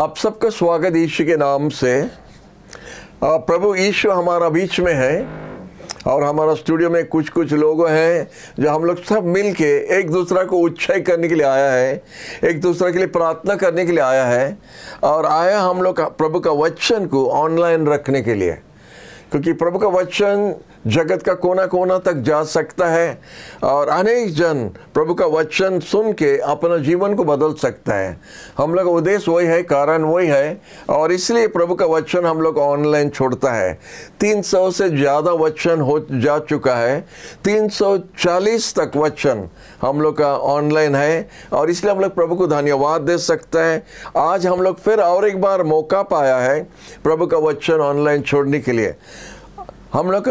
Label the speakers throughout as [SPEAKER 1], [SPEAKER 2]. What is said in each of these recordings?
[SPEAKER 1] आप सबका स्वागत यीशु के नाम से। प्रभु यीशु हमारा बीच में है और हमारा स्टूडियो में कुछ कुछ लोग हैं जो हम लोग सब मिल के एक दूसरा को उत्साह करने के लिए आया है, एक दूसरे के लिए प्रार्थना करने के लिए आया है और आया हम लोग प्रभु का वचन को ऑनलाइन रखने के लिए, क्योंकि प्रभु का वचन जगत का कोना कोना तक जा सकता है और अनेक जन प्रभु का वचन सुन के अपना जीवन को बदल सकता है। हम लोग का उद्देश्य वही है, कारण वही है और इसलिए प्रभु का वचन हम लोग ऑनलाइन छोड़ता है। 300 से ज़्यादा वचन हो जा चुका है, 340 तक वचन हम लोग का ऑनलाइन है और इसलिए हम लोग प्रभु को धन्यवाद दे सकते हैं। आज हम लोग फिर और एक बार मौका पाया है प्रभु का वचन ऑनलाइन छोड़ने के लिए। हम लोग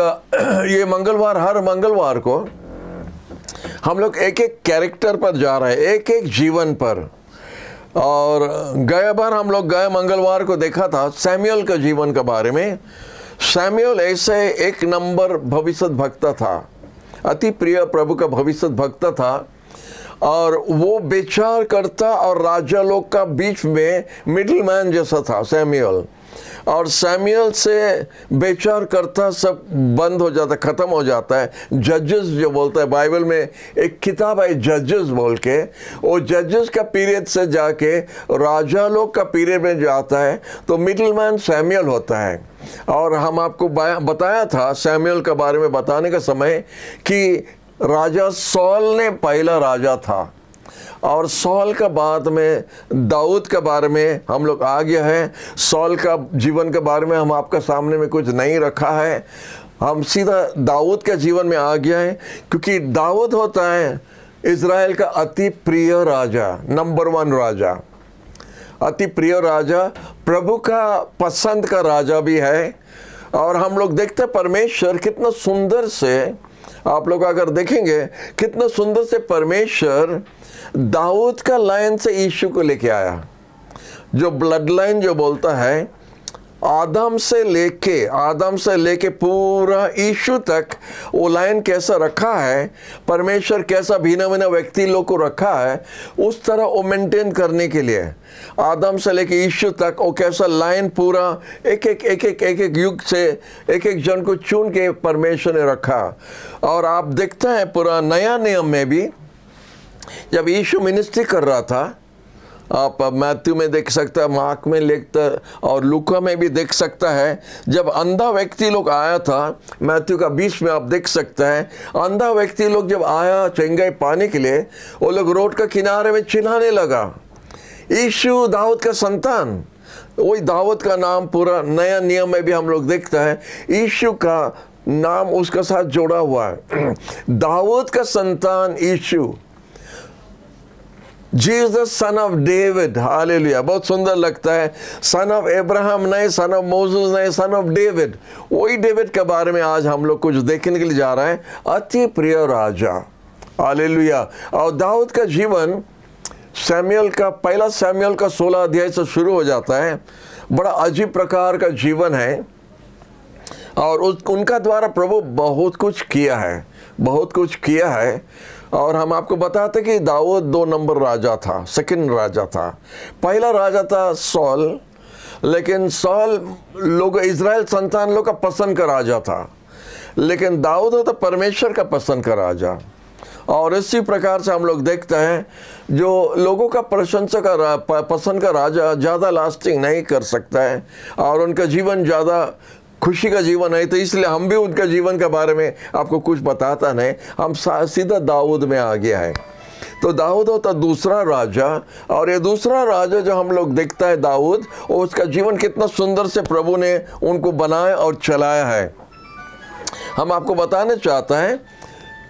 [SPEAKER 1] ये मंगलवार, हर मंगलवार को हम लोग एक एक कैरेक्टर पर जा रहे हैं, एक एक जीवन पर। और गए बार हम लोग गए मंगलवार को देखा था सैमुअल का जीवन के बारे में। सैमुअल ऐसे एक नंबर भविष्य भक्त था, अति प्रिय प्रभु का भविष्य भक्त था और वो विचार करता और राजा लोग का बीच में मिडिल मैन जैसा था सैमुअल। और सैमुअल से विचार करता सब बंद हो जाता, ख़त्म हो जाता है। जजेस जो बोलता है, बाइबल में एक किताब है जजेस बोल के, वो जजेस का पीरियड से जाके राजा लोग का पीरियड में जाता है तो मिडिल मैन सैमुअल होता है। और हम आपको बताया था सैमुअल के बारे में बताने का समय कि राजा सॉल ने पहला राजा था और सॉल का बाद में दाऊद के बारे में हम लोग आ गया है। सॉल का जीवन के बारे में हम आपका सामने में कुछ नहीं रखा है, हम सीधा दाऊद के जीवन में आ गया है, क्योंकि दाऊद होता है इज़राइल का अति प्रिय राजा, नंबर 1 राजा, अति प्रिय राजा, प्रभु का पसंद का राजा भी है। और हम लोग देखते हैं परमेश्वर कितना सुंदर से, आप लोग अगर देखेंगे कितना सुंदर से परमेश्वर दाऊद का लाइन से यीशु को लेके आया। जो ब्लड लाइन जो बोलता है आदम से लेके पूरा यीशु तक, वो लाइन कैसा रखा है, परमेश्वर कैसा भिन्न भिन्न व्यक्ति लोग को रखा है, उस तरह वो मेंटेन करने के लिए आदम से लेके यीशु तक वो कैसा लाइन पूरा एक एक युग से एक एक जन को चुन के परमेश्वर ने रखा। और आप देखते हैं पूरा नया नियम में भी जब यीशु मिनिस्ट्री कर रहा था, आप मैथ्यू में देख सकता है, मार्क में लिखता और लूका में भी देख सकता है। जब अंधा व्यक्ति लोग आया था, मैथ्यू का 20 में आप देख सकते हैं, अंधा व्यक्ति लोग जब आया चंगाई पाने के लिए, वो लोग रोड का किनारे में चिल्लाने लगा, यीशु दाऊद का संतान। वही दाऊद का नाम पूरा नया नियम में भी हम लोग देखता है, यीशु का नाम उसका साथ जोड़ा हुआ है, दाऊद का संतान यीशु, जीसस सन ऑफ डेविड। हालेलुया, बहुत सुंदर लगता है। सन ऑफ अब्राहम नहीं, सन ऑफ मोसेस नहीं, सन ऑफ डेविड। वही डेविड के बारे में आज हम लोग कुछ देखने के लिए जा रहे हैं, अति प्रिय राजा। हालेलुया। और दाऊद का जीवन सैमुअल का, पहला सैमुअल का 16 अध्याय से शुरू हो जाता है। बड़ा अजीब प्रकार का जीवन है और उनका द्वारा प्रभु बहुत कुछ किया है। और हम आपको बताते कि दाऊद 2 नंबर राजा था, सेकंड राजा था। पहला राजा था सॉल, लेकिन सॉल लोग इज़राइल संतान लोग का पसंद का राजा था, लेकिन दाऊद होता परमेश्वर का पसंद का राजा। और इसी प्रकार से हम लोग देखते हैं जो लोगों का प्रशंसा का पसंद का राजा ज़्यादा लास्टिंग नहीं कर सकता है और उनका जीवन ज़्यादा खुशी का जीवन है। तो इसलिए हम भी उनका जीवन के बारे में आपको कुछ बताता नहीं, हम सीधा दाऊद में आ गया है। तो दाऊद होता दूसरा राजा और ये दूसरा राजा जो हम लोग देखता है दाऊद, और उसका जीवन कितना सुंदर से प्रभु ने उनको बनाया और चलाया है। हम आपको बताना चाहता है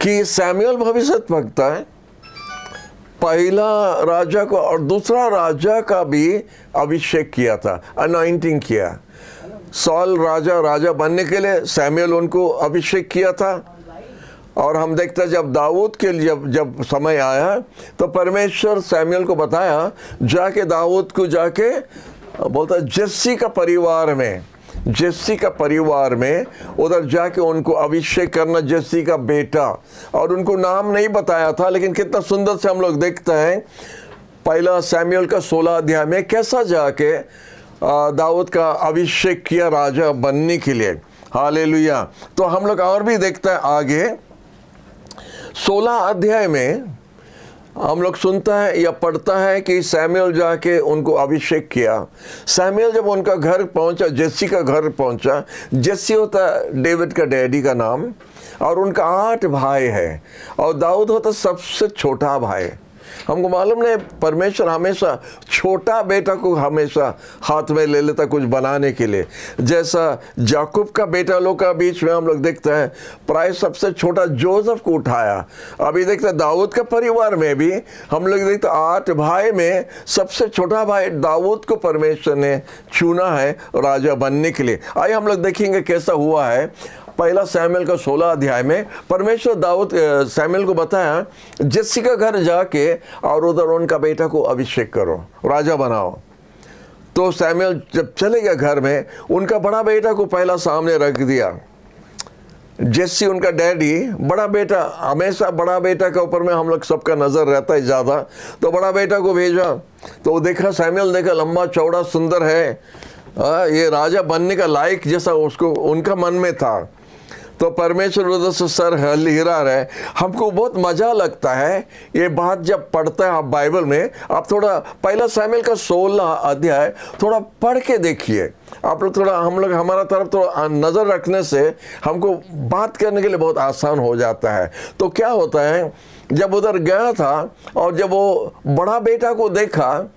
[SPEAKER 1] कि सैमुअल भविष्यद्वक्ता भक्त है, पहला राजा को और दूसरा राजा का भी अभिषेक किया था, अनॉइंटिंग किया। सॉल राजा बनने के लिए सैमुअल उनको अभिषेक किया था। और हम देखते हैं जब दाऊद के लिए जब समय आया तो परमेश्वर सैमुअल को बताया, जाके दाऊद को जाके बोलता जस्सी का परिवार में उधर जाके उनको अभिषेक करना, जस्सी का बेटा। और उनको नाम नहीं बताया था, लेकिन कितना सुंदर से हम लोग देखते हैं पहला सैमुएल का 16 अध्याय में कैसा जाके दाऊद का अभिषेक किया राजा बनने के लिए। हालेलुया। तो हम लोग और भी देखते हैं आगे 16 अध्याय में हम लोग सुनता है या पढ़ता है कि सैमुएल जाके उनको अभिषेक किया। सैमुएल जब उनका घर पहुंचा, जेसी का घर पहुंचा, जेसी होता डेविड का डैडी का नाम, और उनका 8 भाई है और दाऊद होता सबसे छोटा भाई। हमको मालूम नहीं, परमेश्वर हमेशा छोटा बेटा को हमेशा हाथ में ले लेता कुछ बनाने के लिए। जैसा याकूब का बेटा लोग का बीच में हम लोग देखते हैं, प्राय सबसे छोटा जोसेफ को उठाया। अभी देखते हैं दाऊद का परिवार में भी हम लोग देखते 8 भाई में सबसे छोटा भाई दाऊद को परमेश्वर ने चुना है राजा बनने के लिए। आइए हम लोग देखेंगे कैसा हुआ है। पहला सैमुएल का 16 अध्याय में परमेश्वर दाऊद सैमुएल को बताया, जेसी का घर जाके और उधर उनका बेटा को अभिषेक करो, राजा बनाओ। तो सैमुएल जब चले गया घर में, उनका बड़ा बेटा को पहला सामने रख दिया। जेसी उनका डैडी, बड़ा बेटा, हमेशा बड़ा बेटा के ऊपर में हम लोग सबका नज़र रहता है ज़्यादा, तो बड़ा बेटा को भेजा। तो देखा, सैमुएल देखा लंबा चौड़ा सुंदर है, ये राजा बनने का लायक जैसा उसको उनका मन में था। तो परमेश्वर उधर से सर हिला रहे। हमको बहुत मज़ा लगता है ये बात जब पढ़ता है आप बाइबल में। आप थोड़ा पहला सैमुएल का 16 अध्याय थोड़ा पढ़ के देखिए। आप लोग थोड़ा, हम लोग हमारा तरफ थोड़ा नज़र रखने से हमको बात करने के लिए बहुत आसान हो जाता है। तो क्या होता है, जब उधर गया था और जब वो बड़ा बेटा को देखा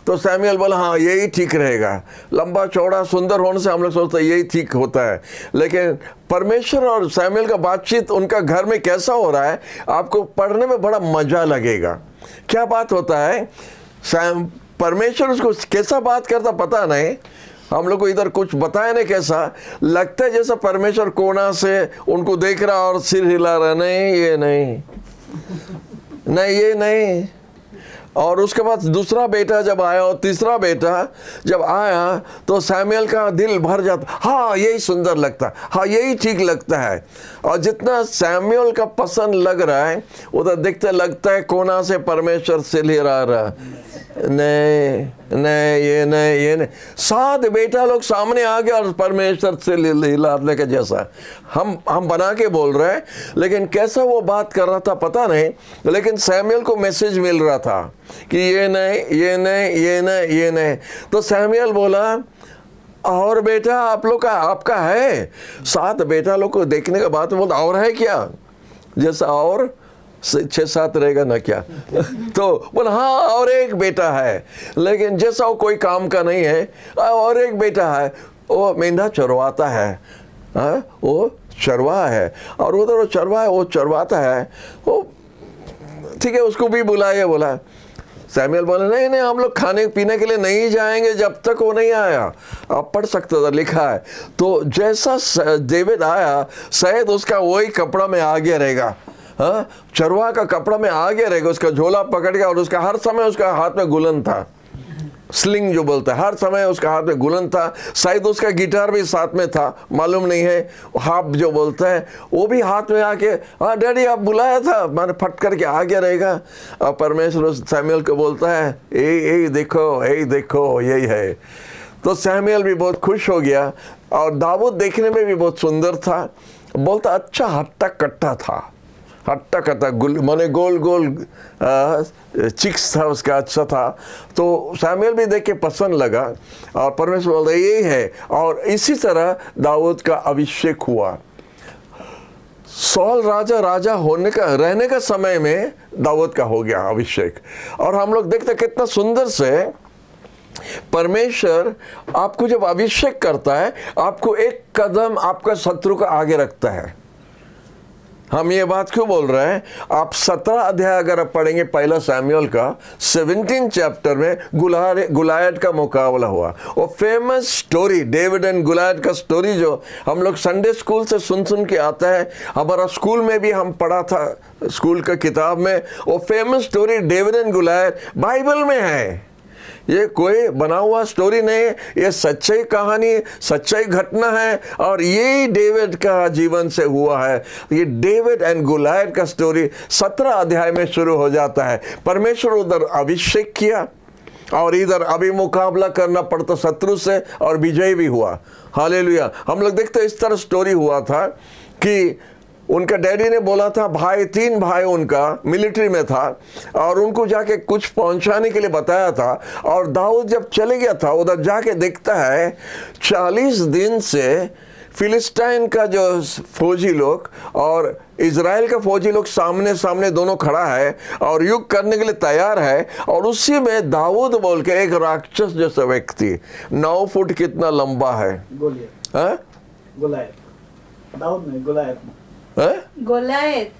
[SPEAKER 1] तो सैमुएल बोला हाँ यही ठीक रहेगा। लंबा चौड़ा सुंदर होने से हम लोग सोचते हैं यही ठीक होता है, लेकिन परमेश्वर और सैमुएल का बातचीत उनका घर में कैसा हो रहा है आपको पढ़ने में बड़ा मजा लगेगा। क्या बात होता है, परमेश्वर उसको कैसा बात करता पता नहीं, हम लोग को इधर कुछ बताया नहीं, कैसा लगता है जैसा परमेश्वर कोना से उनको देख रहा और सिर हिला रहा, नहीं ये नहीं, नहीं ये नहीं। और उसके बाद दूसरा बेटा जब आया और तीसरा बेटा जब आया तो सैमुएल का दिल भर जाता, हाँ यही सुंदर लगता, हाँ यही ठीक लगता है। और जितना सैमुएल का पसंद लग रहा है उधर देखते लगता है कोना से परमेश्वर से हिला रहा, नहीं नहीं ये नहीं ये नहीं। 7 बेटा लोग सामने आ गया और परमेश्वर से हिलाने के जैसा हम बना के बोल रहे हैं, लेकिन कैसा वो बात कर रहा था पता नहीं। लेकिन सैमुएल को मैसेज मिल रहा था कि ये नहीं ये नहीं ये नहीं ये नहीं। तो सैमुएल बोला और बेटा आप लोग का आपका है। 7 बेटा लोग को देखने के बाद बोलता और है क्या, जैसा और 6-7 रहेगा ना क्या। तो बोला हाँ और एक बेटा है, लेकिन जैसा वो कोई काम का नहीं है, और एक बेटा है वो मेंढा चरवाता है, वो चरवा है और उधर वो चरवा है, वो चरवाता है, वो ठीक है उसको भी बुलाइए। बोला सैमुएल बोला नहीं नहीं हम लोग खाने पीने के लिए नहीं जाएंगे जब तक वो नहीं आया। आप पढ़ सकते हो, लिखा है। तो जैसा डेविड आया शायद उसका वही कपड़ा में आगे रहेगा, हाँ चरवा का कपड़ा में आगे रहेगा, उसका झोला पकड़ के, और उसका हर समय उसका हाथ में गुलन था, स्लिंग जो बोलता है, हर समय उसका हाथ में गुलन था। शायद उसका गिटार भी साथ में था, मालूम नहीं है, हाथ जो बोलता है वो भी हाथ में आके, हाँ डैडी आप बुलाया था, मैंने फट करके आगे रहेगा। और परमेश्वर सैमुएल को बोलता है यही देखो यही है। तो सैमुएल भी बहुत खुश हो गया और दाऊद देखने में भी बहुत सुंदर था, बोलता अच्छा हट्टा कट्टा था, हट्टा कट्टा माने गोल गोल चिक्स था उसका, अच्छा था। तो सैमुएल भी देख के पसंद लगा और परमेश्वर बोलता यही है। और इसी तरह दाऊद का अभिषेक हुआ। सौल राजा होने का रहने का समय में दाऊद का हो गया अभिषेक। और हम लोग देखते कितना सुंदर से परमेश्वर आपको जब अभिषेक करता है आपको एक कदम आपका शत्रु का आगे रखता है। हम ये बात क्यों बोल रहे हैं, आप 17 अध्याय अगर आप पढ़ेंगे पहला सैमुएल का 17 चैप्टर में गुलायत का मुकाबला हुआ। वो फेमस स्टोरी डेविड एंड गुलायत का स्टोरी जो हम लोग संडे स्कूल से सुन के आता है, हमारा स्कूल में भी हम पढ़ा था स्कूल का किताब में। वो famous story David and गुलायत Bible में है। ये कोई बना हुआ स्टोरी नहीं है, ये सच्चाई कहानी, सच्चाई घटना है। और ये डेविड का जीवन से हुआ है। ये डेविड एंड गोलियत का स्टोरी 17 अध्याय में शुरू हो जाता है। परमेश्वर उधर अभिषेक किया और इधर अभी मुकाबला करना पड़ता शत्रु से, और विजय भी हुआ। हालेलुया। हम लोग देखते इस तरह स्टोरी हुआ था कि उनका डैडी ने बोला था, भाई 3 भाई उनका मिलिट्री में था और उनको जाके कुछ पहुंचाने के लिए बताया था। और दाऊद जब चले गया था उधर जाके देखता है 40 दिन से फिलिस्टाइन का जो फौजी लोग और इज़राइल का फौजी लोग सामने सामने दोनों खड़ा है और युद्ध करने के लिए तैयार है। और उसी में दाऊद बोल के एक राक्षस जैसा व्यक्ति 9 फुट कितना लंबा है,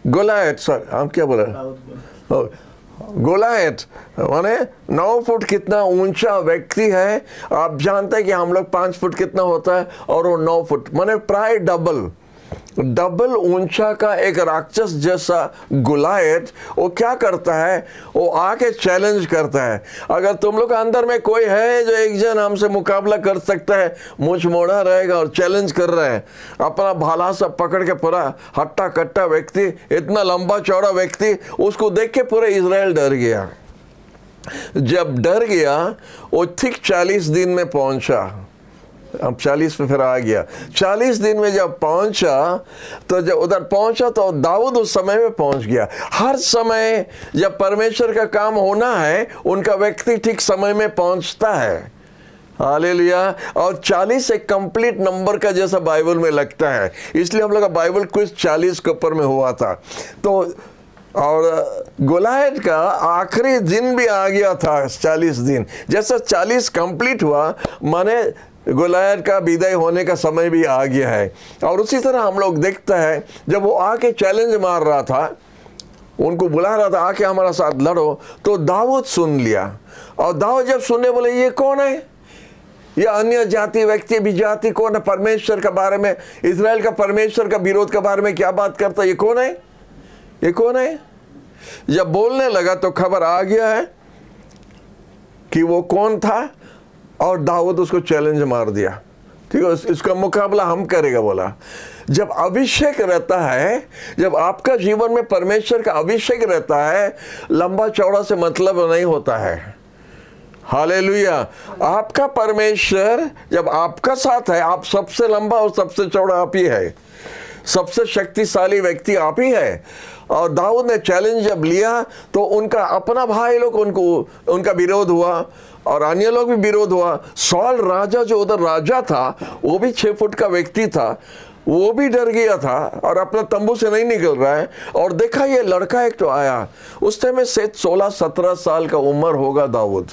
[SPEAKER 1] गोलियत सर हम क्या बोला, गोलियत माने 9 फुट कितना ऊंचा व्यक्ति है। आप जानते हैं कि हम लोग 5 फुट कितना होता है और वो 9 फुट माने प्राय डबल ऊंचा का एक राक्षस जैसा गोलियत। वो क्या करता है, वो आके चैलेंज करता है। अगर तुम लोग अंदर में कोई है जो एक जन हमसे मुकाबला कर सकता है, मुंह मोड़ा रहेगा और चैलेंज कर रहा है, अपना भाला सा पकड़ के पूरा हट्टा कट्टा व्यक्ति, इतना लंबा चौड़ा व्यक्ति, उसको देख के पूरा इजराइल डर गया। जब डर गया वो ठीक 40 दिन में पहुंचा। अब 40 में फिर आ गया। 40 दिन में जब पहुंचा तो जब उधर पहुंचा तो दाऊद उस समय में पहुंच गया। हर समय जब परमेश्वर का काम होना है उनका व्यक्ति ठीक समय में पहुंचता है। हालेलुया। और 40 एक कंप्लीट नंबर का जैसा बाइबल में लगता है, इसलिए हम लोग का बाइबल क्विज 40 के ऊपर में हुआ था। तो और गोलियत का आखिरी दिन भी आ गया था 40 दिन। जैसा 40 कंप्लीट हुआ माने गोलियत का विदाई होने का समय भी आ गया है। और उसी तरह हम लोग देखते हैं जब वो आके चैलेंज मार रहा था, उनको बुला रहा था आके हमारा साथ लड़ो, तो दाऊद सुन लिया। और दाऊद जब सुनने बोले ये कौन है, ये अन्य जाति व्यक्ति भी जाति कौन है, परमेश्वर के बारे में, इजराइल का परमेश्वर का विरोध के बारे में क्या बात करता, ये कौन है, ये कौन है। जब बोलने लगा तो खबर आ गया है कि वो कौन था और दाऊद उसको चैलेंज मार दिया। ठीक है, इसका मुकाबला हम करेगा बोला। जब अभिषेक रहता है, जब आपका जीवन में परमेश्वर का अभिषेक रहता है, लंबा चौड़ा से मतलब नहीं होता है। हालेलुया। आपका परमेश्वर जब आपका साथ है, आप सबसे लंबा और सबसे चौड़ा आप ही है, सबसे शक्तिशाली व्यक्ति आप ही है। और दाऊद ने चैलेंज जब लिया तो उनका अपना भाई लोग उनका विरोध हुआ और अन्य लोग भी विरोध हुआ। सॉल राजा जो उधर राजा था वो भी 6 फुट का व्यक्ति था, वो भी डर गया था और अपना तंबू से नहीं निकल रहा है। और देखा ये लड़का एक तो आया, उस टाइम में से 16-17 साल का उम्र होगा दाऊद।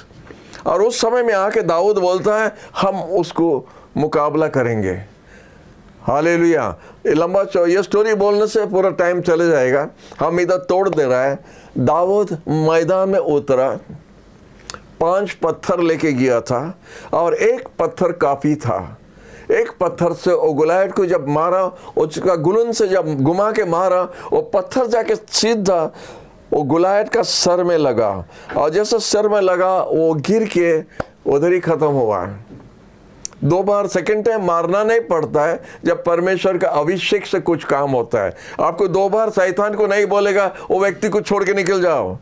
[SPEAKER 1] और उस समय में आके दाऊद बोलता है हम उसको मुकाबला करेंगे। हालेलुया। लंबा ये स्टोरी बोलने से पूरा टाइम चले जाएगा, हम इधर तोड़ दे रहा है। दाऊद मैदान में उतरा, 5 पत्थर लेके गया था और एक पत्थर काफी था। एक पत्थर से वो गोलियत को जब मारा, उसका गुलन से जब घुमा के मारा, वो पत्थर जाके सीधा वो गोलियत का सर में लगा। और जैसे सर में लगा वो गिर के उधर ही खत्म हुआ। 2 बार सेकंड टाइम मारना नहीं पड़ता है जब परमेश्वर का अभिषेक से कुछ काम होता है। आपको 2 बार शैतान को नहीं बोलेगा वो व्यक्ति को छोड़ के निकल जाओ,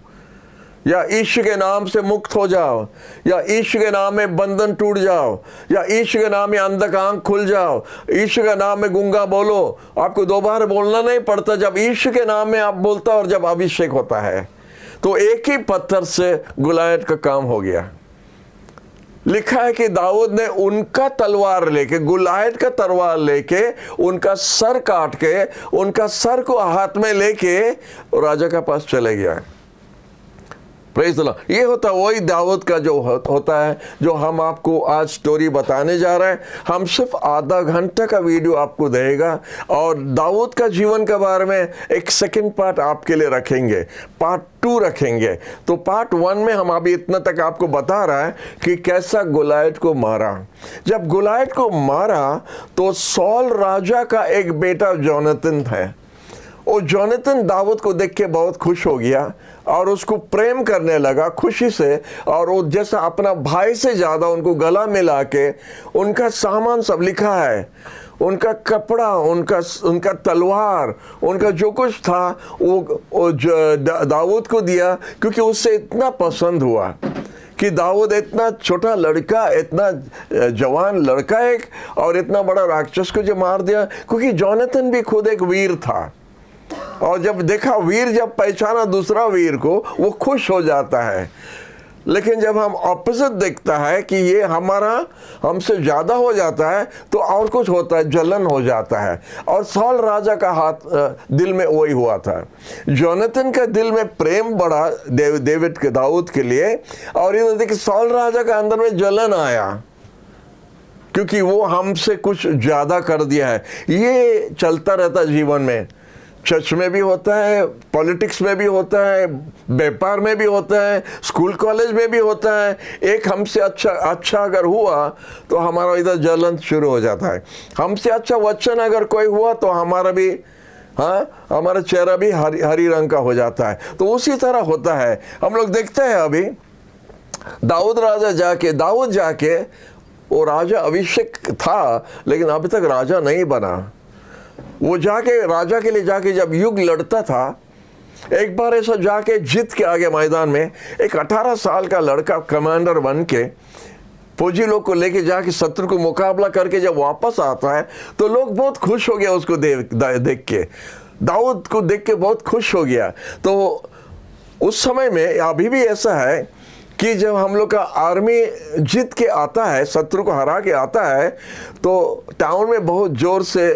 [SPEAKER 1] या यीशु के नाम से मुक्त हो जाओ, या यीशु के नाम में बंधन टूट जाओ, या यीशु के नाम में अंधा का आंख खुल जाओ, यीशु के नाम में गूंगा बोलो। आपको 2 बार बोलना नहीं पड़ता जब यीशु के नाम में आप बोलता और जब अभिषेक होता है। तो एक ही पत्थर से गोलियत का काम हो गया। लिखा है कि दाऊद ने उनका तलवार लेके, गोलियत का तलवार लेके उनका सर काट के, उनका सर को हाथ में लेके राजा के पास चले गया। Praise the Lord. ये होता वही दाऊद का जो होता है जो हम आपको आज स्टोरी बताने जा रहे हैं। हम सिर्फ आधा घंटा का वीडियो आपको देगा और दाऊद का जीवन के बारे में एक सेकंड पार्ट आपके लिए रखेंगे, पार्ट 2 रखेंगे। तो पार्ट 1 में हम अभी इतना तक आपको बता रहा है कि कैसा गोलियत को मारा। जब गोलियत को मारा तो सॉल राजा का एक बेटा जोनाथन है, वो जोनाथन दाऊद को देख के बहुत खुश हो गया और उसको प्रेम करने लगा खुशी से, और वो जैसा अपना भाई से ज़्यादा उनको गला मिला के उनका सामान सब लिखा है, उनका कपड़ा, उनका तलवार, उनका जो कुछ था वो दाऊद को दिया, क्योंकि उससे इतना पसंद हुआ कि दाऊद इतना छोटा लड़का, इतना जवान लड़का एक, और इतना बड़ा राक्षस को जो मार दिया। क्योंकि जोनाथन भी खुद एक वीर था, और जब देखा वीर, जब पहचाना दूसरा वीर को, वो खुश हो जाता है। लेकिन जब हम ऑपोजिट देखता है कि ये हमसे ज़्यादा हो जाता है, तो और कुछ होता है, जलन हो जाता है। और सॉल राजा का दिल में वही हुआ था। जोनाथन का दिल में प्रेम बढ़ा डेविड के, दाऊद के लिए, और इधर देखिए सॉल राजा का अंदर में जलन आया, क्योंकि वो हमसे कुछ ज़्यादा कर दिया है। ये चलता रहता जीवन में, चर्च में भी होता है, पॉलिटिक्स में भी होता है, व्यापार में भी होता है, स्कूल कॉलेज में भी होता है। एक हमसे अच्छा अगर हुआ तो हमारा इधर जलन शुरू हो जाता है। हमसे अच्छा वचन अगर कोई हुआ तो हमारा चेहरा भी हरी रंग का हो जाता है। तो उसी तरह होता है। हम लोग देखते हैं अभी दाऊद जाके वो राजा अभिषेक था, लेकिन अभी तक राजा नहीं बना। वो जाके राजा के लिए जाके जब युद्ध लड़ता था, एक बार ऐसा जाके जीत के आगे मैदान में एक 18 साल का लड़का कमांडर बन के फौजी लोग को लेके जाके शत्रु को मुकाबला करके जब वापस आता है, तो लोग बहुत खुश हो गया उसको देख के, दाऊद को देख के बहुत खुश हो गया। तो उस समय में, अभी भी ऐसा है कि जब हम लोग का आर्मी जीत के आता है, शत्रु को हरा के आता है, तो टाउन में बहुत जोर से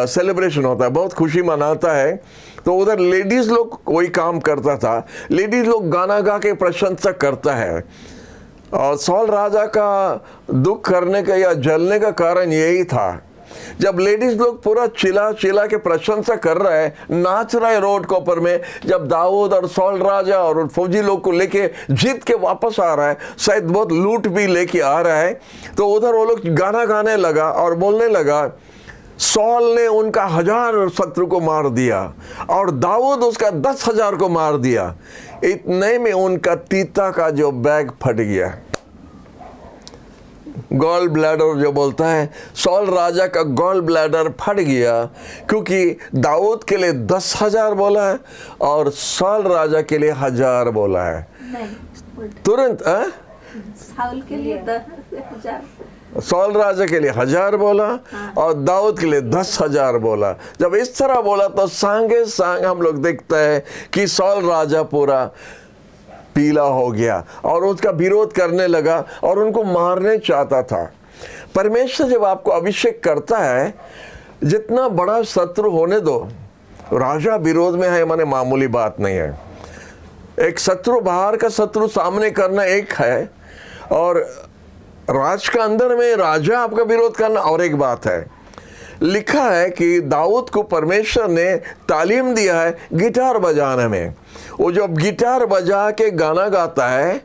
[SPEAKER 1] सेलिब्रेशन होता है, बहुत खुशी मनाता है। तो उधर लेडीज़ लोग कोई काम करता था, लेडीज़ लोग गाना गा के प्रशंसा करता है। और सॉल राजा का दुख करने का या जलने का कारण यही था, जब लेडीज लोग पूरा चिल्ला के प्रशंसा कर रहे हैं, नाच रहे रोड के ऊपर में, जब दाऊद और सॉल राजा और फौजी लोग को लेके जीत के वापस आ रहा है, शायद बहुत लूट भी लेके आ रहा है, तो उधर वो लोग गाना गाने लगा और बोलने लगा, सॉल ने उनका 1000 शत्रु को मार दिया और दाऊद उसका 10,000 को मार दिया। इतने में उनका तीता का जो बैग फट गया, गॉल ब्लैडर जो बोलता है, सॉल राजा का गॉल ब्लैडर फट गया, क्योंकि दाऊद के लिए 10,000 बोला है और सॉल राजा के लिए 1000 बोला है। तुरंत
[SPEAKER 2] साउल के लिए 10,000,
[SPEAKER 1] सॉल राजा के लिए 1000 बोला और दाऊद के लिए 10,000 बोला। जब इस तरह बोला तो सांगे सांग हम लोग देखते हैं कि सॉल राजा पूरा पीला हो गया और उसका विरोध करने लगा और उनको मारने चाहता था। परमेश्वर जब आपको अभिषेक करता है, जितना बड़ा शत्रु होने दो, राजा विरोध में है माने मामूली बात नहीं है। एक शत्रु, बाहर का शत्रु सामने करना एक है, और राज का अंदर में राजा आपका विरोध करना और एक बात है। लिखा है कि दाऊद को परमेश्वर ने तालीम दिया है गिटार बजाने में। वो जब गिटार बजा के गाना गाता है,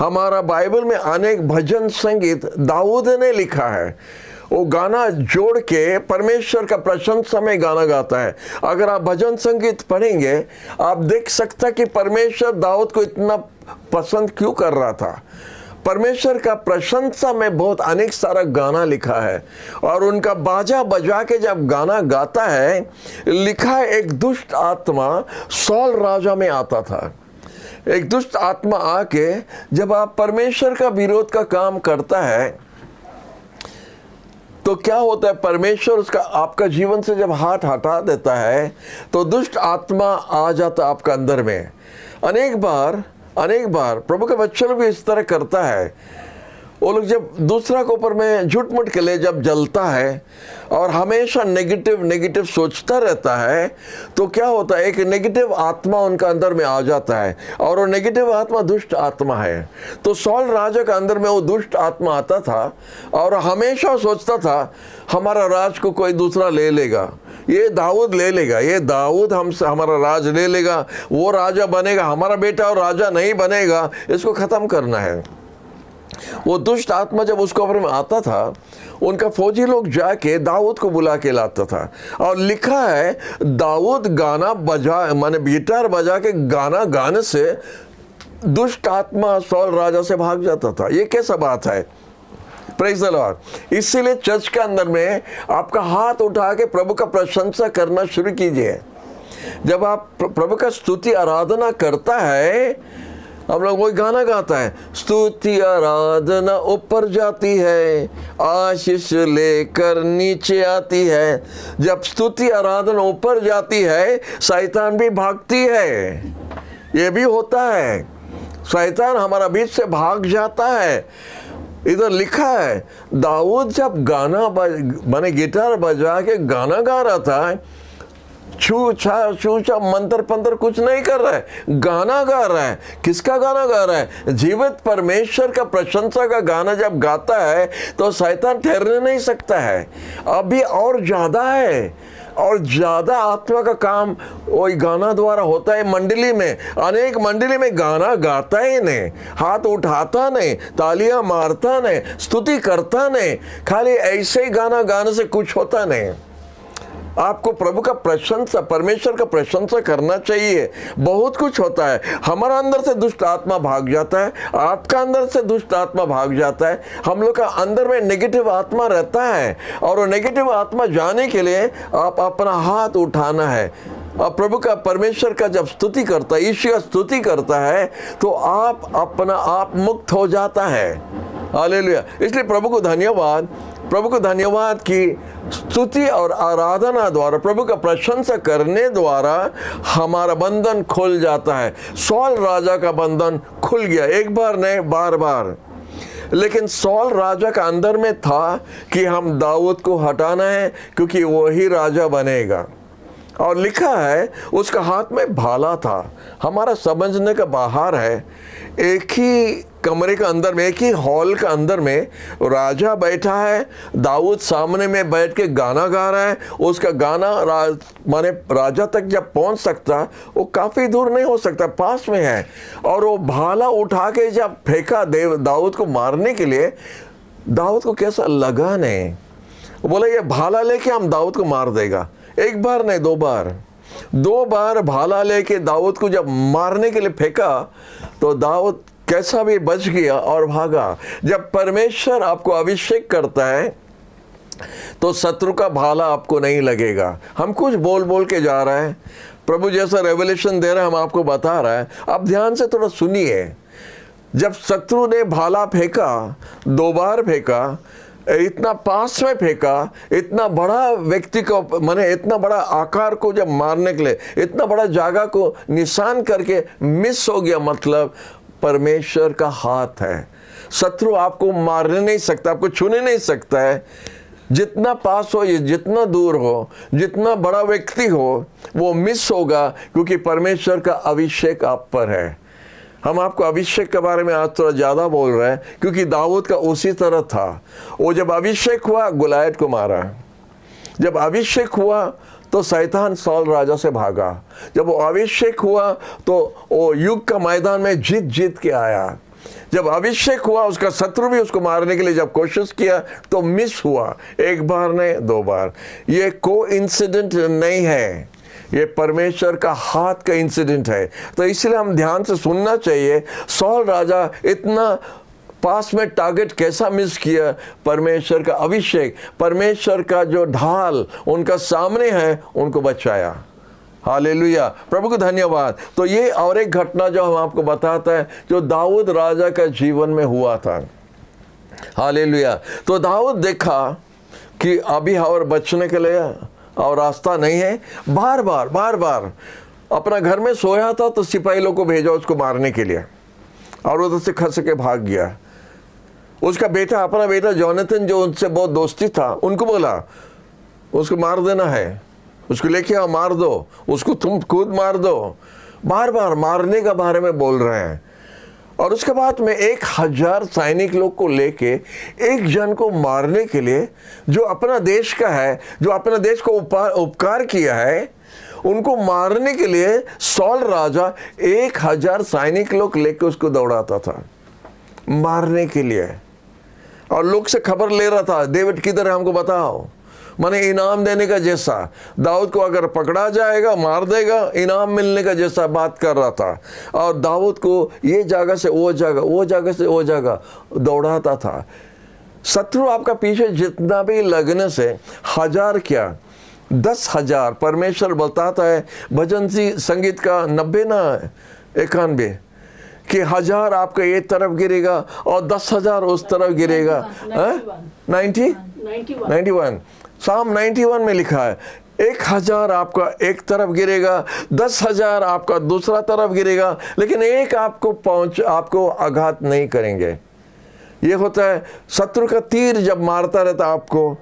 [SPEAKER 1] हमारा बाइबल में अनेक भजन संगीत दाऊद ने लिखा है, वो गाना जोड़ के परमेश्वर का प्रशंसा में गाना गाता है। अगर आप भजन संगीत पढ़ेंगे, आप देख सकते कि परमेश्वर दाऊद को इतना पसंद क्यों कर रहा था। परमेश्वर का प्रशंसा में बहुत अनेक सारा गाना लिखा है, और उनका बाजा बजा के जब गाना गाता है, लिखा है एक दुष्ट आत्मा सॉल राजा में आता था। एक दुष्ट आत्मा आके जब आप परमेश्वर का विरोध का काम करता है, तो क्या होता है, परमेश्वर उसका आपका जीवन से जब हाथ हटा देता है, तो दुष्ट आत्मा आ जाता आपका अंदर में। अनेक बार प्रभु का बच्चा भी इस तरह करता है। वो लोग जब दूसरा के ऊपर में झूठ मूठ के लिए जब जलता है और हमेशा नेगेटिव सोचता रहता है, तो क्या होता है, एक नेगेटिव आत्मा उनका अंदर में आ जाता है, और वो नेगेटिव आत्मा दुष्ट आत्मा है। तो सॉल राजा का अंदर में वो दुष्ट आत्मा आता था और हमेशा सोचता था हमारा राज को कोई दूसरा ले लेगा, ये दाऊद ले लेगा, ये दाऊद हमसे हमारा राज ले लेगा, वो राजा बनेगा, हमारा बेटा और राजा नहीं बनेगा, इसको ख़त्म करना है। वो दुष्ट आत्मा जब उसको ऊपर में आता था, उनका फौजी लोग जाके दाऊद को बुला के लाता था, और लिखा है दाऊद गाना बजा माने गिटार बजा के गाना गाने से दुष्ट आत्मा सौल राजा से भाग जाता था। ये कैसा बात है? Praise the Lord. इसीलिए चर्च के अंदर में आपका हाथ उठा के प्रभु का प्रशंसा करना शुरू कीजिए। जब आप प्रभु का स्तुति आराधना करता है, हम लोग वही गाना गाता है, स्तुति आराधना ऊपर जाती है, आशीष लेकर नीचे आती है। जब स्तुति आराधना ऊपर जाती है, शैतान भी भागती है। ये भी होता है, शैतान हमारा बीच से भाग जाता है। इधर लिखा है दाऊद जब गाना माने गिटार बजा के गाना गा रहा था, छूछा मंत्र पंत्र कुछ नहीं कर रहा है, गाना गा रहा है। किसका गाना गा रहा है? जीवित परमेश्वर का प्रशंसा का गाना जब गाता है तो शैतान ठहरने नहीं सकता है। अभी और ज्यादा है, और ज्यादा आत्मा का काम वही गाना द्वारा होता है। मंडली में, अनेक मंडली में गाना गाता ही नहीं, हाथ उठाता नहीं, तालियां मारता नहीं, स्तुति करता नहीं, खाली ऐसे ही गाना गाने से कुछ होता नहीं। आपको प्रभु का प्रशंसा, परमेश्वर का प्रशंसा करना चाहिए। बहुत कुछ होता है। हमारा अंदर से दुष्ट आत्मा भाग जाता है, आपका अंदर से दुष्ट आत्मा भाग जाता है। हम लोग का अंदर में नेगेटिव आत्मा रहता है, और वो नेगेटिव आत्मा जाने के लिए आप अपना हाथ उठाना है। और प्रभु का, परमेश्वर का जब स्तुति करता है, ईश्वर का स्तुति करता है, तो आप अपना आप मुक्त हो जाता है। हालेलुया। इसलिए प्रभु को धन्यवाद, प्रभु को धन्यवाद कि स्तुति और आराधना द्वारा, प्रभु का प्रशंसा करने द्वारा हमारा बंधन खुल जाता है। सौल राजा का बंधन खुल गया, एक बार नहीं, बार बार। लेकिन सौल राजा का अंदर में था कि हम दाऊद को हटाना है, क्योंकि वही राजा बनेगा। और लिखा है उसका हाथ में भाला था। हमारा समझने का बाहर है, एक ही कमरे का अंदर में, एक ही हॉल का अंदर में राजा बैठा है, दाऊद सामने में बैठ के गाना गा रहा है। उसका गाना माने राजा तक जब पहुंच सकता, वो काफ़ी दूर नहीं हो सकता, पास में है। और वो भाला उठा के जब फेंका दाऊद को मारने के लिए, दाऊद को कैसा लगा नहीं। बोला ये भाला लेके हम दाऊद को मार देगा। एक बार नहीं, दो बार भाला लेके दाऊद को जब मारने के लिए फेंका, तो दाऊद कैसा भी बच गया और भागा। जब परमेश्वर आपको अभिषेक करता है तो शत्रु का भाला आपको नहीं लगेगा। हम कुछ बोल बोल के जा रहे हैं, प्रभु जैसा रेवलेशन दे रहा है, हम आपको बता रहा है। आप ध्यान से थोड़ा सुनिए। जब शत्रु ने भाला फेंका, 2 बार फेंका, इतना पास में फेंका, इतना बड़ा व्यक्ति को माने इतना बड़ा आकार को जब मारने के लिए, इतना बड़ा जगह को निशान करके मिस हो गया। मतलब परमेश्वर का हाथ है। शत्रु आपको मारने नहीं सकता, आपको छूने नहीं सकता है। जितना पास हो, जितना दूर हो, जितना बड़ा व्यक्ति हो, वो मिस होगा, क्योंकि परमेश्वर का अभिषेक आप पर है। हम आपको अभिषेक के बारे में आज थोड़ा ज़्यादा बोल रहे हैं, क्योंकि दाऊद का उसी तरह था। वो जब अभिषेक हुआ, गुलायत को मारा। जब अभिषेक हुआ तो शैतान सौल राजा से भागा। जब वो अभिषेक हुआ तो वो युग का मैदान में जीत के आया। जब अभिषेक हुआ, उसका शत्रु भी उसको मारने के लिए जब कोशिश किया तो मिस हुआ। एक बार नहीं, 2 बार। ये कोइंसिडेंट नहीं है, ये परमेश्वर का हाथ का इंसिडेंट है। तो इसलिए हम ध्यान से सुनना चाहिए। सौल राजा इतना पास में टारगेट कैसा मिस किया? परमेश्वर का अभिषेक, परमेश्वर का जो ढाल उनका सामने है, उनको बचाया। हालेलुया, प्रभु को धन्यवाद। तो ये और एक घटना जो हम आपको बताता है, जो दाऊद राजा का जीवन में हुआ था। हालेलुया। तो दाऊद देखा कि अभी और बचने के लिए और रास्ता नहीं है। बार बार अपना घर में सोया था तो सिपाही लोग को भेजा उसको मारने के लिए, और उधर से खस के भाग गया। उसका बेटा, अपना बेटा जोनाथन, जो उनसे बहुत दोस्ती था, उनको बोला उसको मार देना है, उसको लेके आओ, मार दो उसको, तुम खुद मार दो। बार बार मारने का बारे में बोल रहे हैं। और उसके बाद में 1000 सैनिक लोग को लेके एक जन को मारने के लिए, जो अपना देश का है, जो अपना देश को उपकार किया है, उनको मारने के लिए सौल राजा 1000 सैनिक लोग लेके उसको दौड़ाता था। मारने के लिए। और लोग से खबर ले रहा था, डेविड किधर है हमको बताओ, माने इनाम देने का जैसा। दाऊद को अगर पकड़ा जाएगा मार देगा, इनाम मिलने का जैसा बात कर रहा था। और दाऊद को ये जगह से वो जगह, वो जगह से वो जगह दौड़ाता था। शत्रु आपका पीछे जितना भी लगने से 1000 क्या 10,000, परमेश्वर बताता है भजन संगीत का 90 ना 91 कि 1000 आपका एक तरफ गिरेगा और 10,000 उस तरफ गिरेगा। 91 साम 91 में लिखा है 1000 आपका एक तरफ गिरेगा, 10,000 आपका दूसरा तरफ गिरेगा, लेकिन एक आपको आघात नहीं करेंगे। ये होता है शत्रु का तीर जब मारता रहता आपको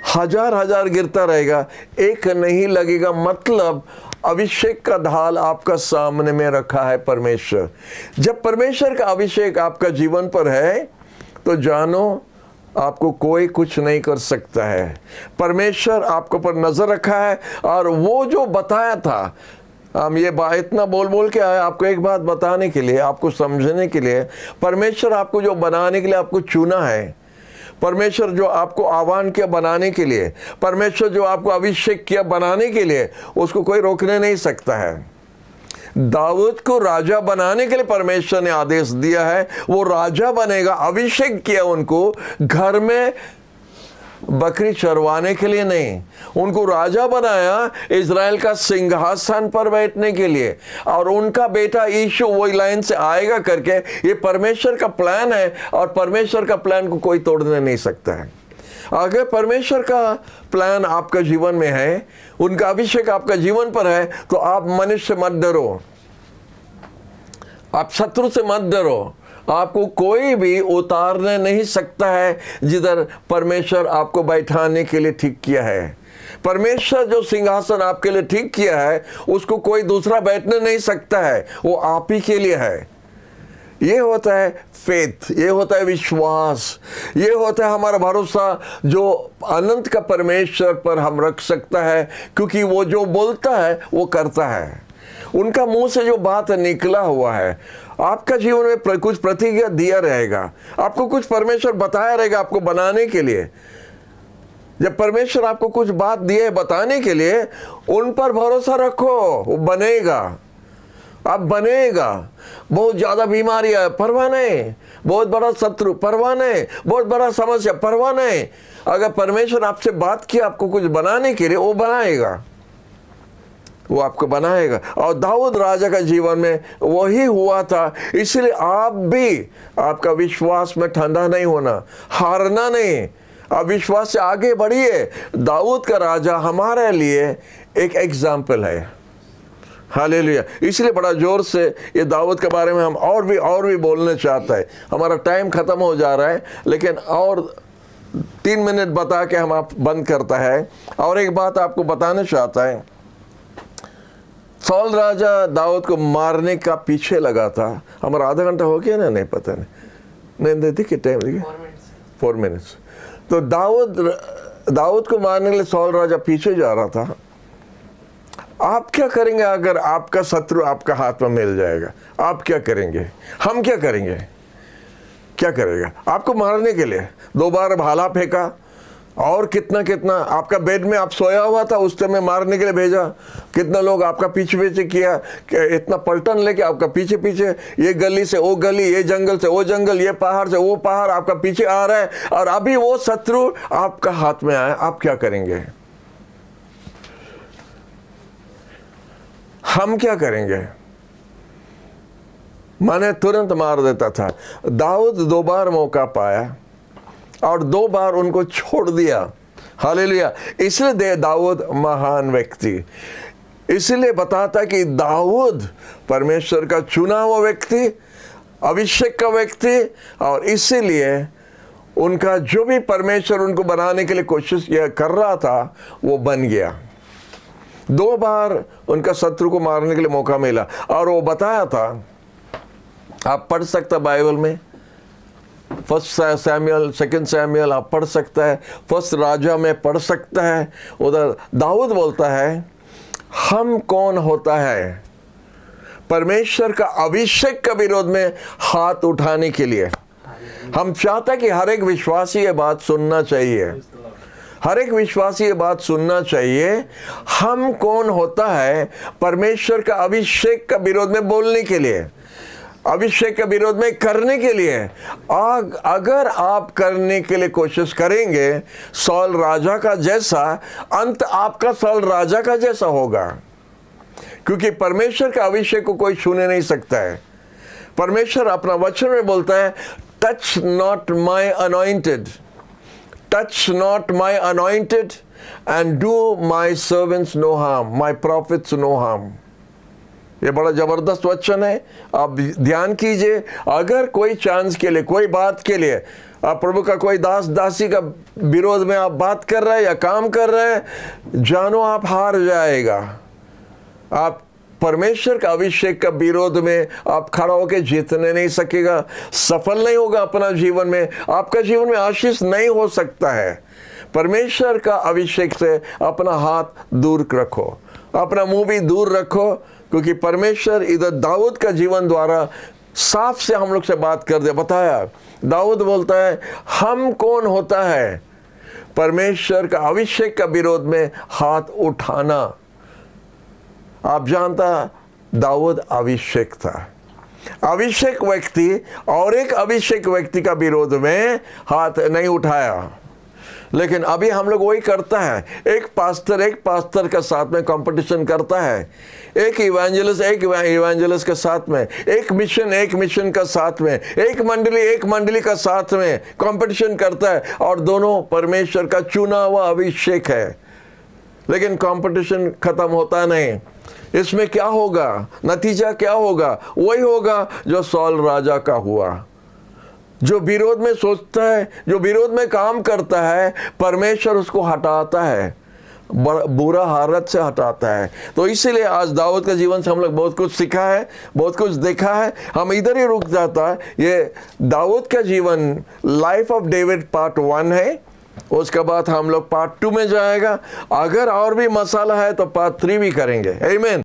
[SPEAKER 1] 1000 गिरता रहेगा, एक नहीं लगेगा। मतलब अभिषेक का ढाल आपका सामने में रखा है परमेश्वर। जब परमेश्वर का अभिषेक आपका जीवन पर है तो जानो आपको कोई कुछ नहीं कर सकता है। परमेश्वर आपको पर नजर रखा है। और वो जो बताया था, हम ये इतना बोल के आए आपको एक बात बताने के लिए, आपको समझने के लिए। परमेश्वर आपको जो बनाने के लिए आपको चुना है, परमेश्वर जो आपको आह्वान किया बनाने के लिए, परमेश्वर जो आपको अभिषेक किया बनाने के लिए, उसको कोई रोकने नहीं सकता है। दाऊद को राजा बनाने के लिए परमेश्वर ने आदेश दिया है, वो राजा बनेगा। अभिषेक किया उनको घर में बकरी चरवाने के लिए नहीं, उनको राजा बनाया इज़राइल का सिंहासन पर बैठने के लिए। और उनका बेटा यीशु वही लाइन से आएगा करके ये परमेश्वर का प्लान है। और परमेश्वर का प्लान को कोई तोड़ने नहीं सकता है। अगर परमेश्वर का प्लान आपका जीवन में है, उनका अभिषेक आपका जीवन पर है, तो आप मनुष्य से मत डरो, आप शत्रु से मत डरो। आपको कोई भी उतारने नहीं सकता है जिधर परमेश्वर आपको बैठाने के लिए ठीक किया है। परमेश्वर जो सिंहासन आपके लिए ठीक किया है उसको कोई दूसरा बैठने नहीं सकता है, वो आप ही के लिए है। ये होता है फेथ, ये होता है विश्वास, ये होता है हमारा भरोसा जो अनंत का परमेश्वर पर हम रख सकता है, क्योंकि वो जो बोलता है वो करता है। उनका मुंह से जो बात निकला हुआ है, आपका जीवन में कुछ प्रतिज्ञा दिया रहेगा, आपको कुछ परमेश्वर बताया रहेगा आपको बनाने के लिए। जब परमेश्वर आपको कुछ बात दिए है बताने के लिए, उन पर भरोसा रखो, वो बनेगा। आप बनेगा। बहुत ज्यादा बीमारी है, परवाह नहीं। बहुत बड़ा शत्रु, परवाह नहीं। बहुत बड़ा समस्या, परवाह नहीं। अगर परमेश्वर आपसे बात की आपको कुछ बनाने के लिए, वो बनाएगा, वो आपको बनाएगा। और दाऊद राजा का जीवन में वही हुआ था। इसलिए आप भी, आपका विश्वास में ठंडा नहीं होना, हारना नहीं, आप विश्वास से आगे बढ़िए। दाऊद का राजा हमारे लिए एक एग्जाम्पल है। हालेलुया। इसलिए बड़ा जोर से ये दाऊद के बारे में हम और भी बोलने चाहते हैं। हमारा टाइम खत्म हो जा रहा है, लेकिन और 3 मिनट बता के हम आप बंद करता है। और एक बात आपको बताना चाहता है, सौल राजा दाऊद को मारने का पीछे लगा था। हमारा आधा घंटा हो गया ना, नहीं पता नहीं देखिए टाइम देखिए 4 मिनट्स। तो दाऊद को मारने के लिए सौल राजा पीछे जा रहा था। आप क्या करेंगे अगर आपका शत्रु आपका हाथ में मिल जाएगा? आप क्या करेंगे? हम क्या करेंगे? क्या करेगा? आपको मारने के लिए 2 बार भाला फेंका और कितना आपका बेड में आप सोया हुआ था, उस टाइम में मारने के लिए भेजा। कितना लोग आपका पीछे किया, इतना पलटन लेके आपका पीछे, ये गली से वो गली, ये जंगल से वो जंगल, ये पहाड़ से वो पहाड़ आपका पीछे आ रहा है, और अभी वो शत्रु आपका हाथ में आया। आप क्या करेंगे? हम क्या करेंगे? माने तुरंत मार देता था। दाऊद 2 बार मौका पाया और 2 बार उनको छोड़ दिया। हालेलुया। इसलिए दाऊद महान व्यक्ति, इसलिए बताता कि दाऊद परमेश्वर का चुना हुआ व्यक्ति, अभिषेक का व्यक्ति, और इसीलिए उनका जो भी परमेश्वर उनको बनाने के लिए कोशिश कर रहा था वो बन गया। 2 बार उनका शत्रु को मारने के लिए मौका मिला। और वो बताया था, आप पढ़ सकते बाइबल में, 1 सैमुअल, 2 सैमुअल आप पढ़ सकता है, 1 राजा में पढ़ सकता है। उधर दाऊद बोलता है, हम कौन होता है परमेश्वर का अभिषेक का विरोध में हाथ उठाने के लिए? हम चाहते हैं कि हर एक विश्वासी ये बात सुनना चाहिए, हर एक विश्वासी ये बात सुनना चाहिए। हम कौन होता है परमेश्वर का अभिषेक का विरोध में बोलने के लिए, अभिषेक के विरोध में करने के लिए। अगर आप करने के लिए कोशिश करेंगे सौल राजा का जैसा, अंत आपका सौल राजा का जैसा होगा, क्योंकि परमेश्वर का अभिषेक को कोई छूने नहीं सकता है। परमेश्वर अपना वचन में बोलता है, touch not my anointed, touch not my anointed and do my servants no harm, my prophets no harm. ये बड़ा जबरदस्त वचन है, आप ध्यान कीजिए। अगर कोई चांस के लिए, कोई बात के लिए आप प्रभु का कोई दास दासी का विरोध में आप बात कर रहे हैं या काम कर रहे हैं, जानो आप हार जाएगा। आप परमेश्वर का अभिषेक का विरोध में आप खड़ा होकर जीतने नहीं सकेगा, सफल नहीं होगा अपना जीवन में, आपका जीवन में आशीष नहीं हो सकता है। परमेश्वर का अभिषेक से अपना हाथ दूर रखो, अपना मुंह भी दूर रखो, क्योंकि परमेश्वर इधर दाऊद का जीवन द्वारा साफ से हम लोग से बात कर दे बताया। दाऊद बोलता है, हम कौन होता है परमेश्वर का अभिषेक का विरोध में हाथ उठाना। आप जानता दाऊद अभिषेक था, अभिषेक व्यक्ति और एक अभिषेक व्यक्ति का विरोध में हाथ नहीं उठाया। लेकिन अभी हम लोग वही करता है, एक पास्टर का साथ में कंपटीशन करता है, एक इवेंजलिस्ट के साथ में, एक मिशन का साथ में, एक मंडली का साथ में कंपटीशन करता है, और दोनों परमेश्वर का चुना हुआ अभिषेक है। लेकिन कंपटीशन खत्म होता नहीं। इसमें क्या होगा, नतीजा क्या होगा? वही होगा जो सौल राजा का हुआ। जो विरोध में सोचता है, जो विरोध में काम करता है, परमेश्वर उसको हटाता है, बुरा हालत से हटाता है। तो इसीलिए आज दाऊद के जीवन से हम लोग बहुत कुछ सीखा है, बहुत कुछ देखा है। हम इधर ही रुक जाता है। ये दाऊद का जीवन, लाइफ ऑफ डेविड पार्ट 1 है। उसके बाद हम लोग पार्ट 2 में जाएगा। अगर और भी मसाला है तो पार्ट 3 भी करेंगे। आमीन।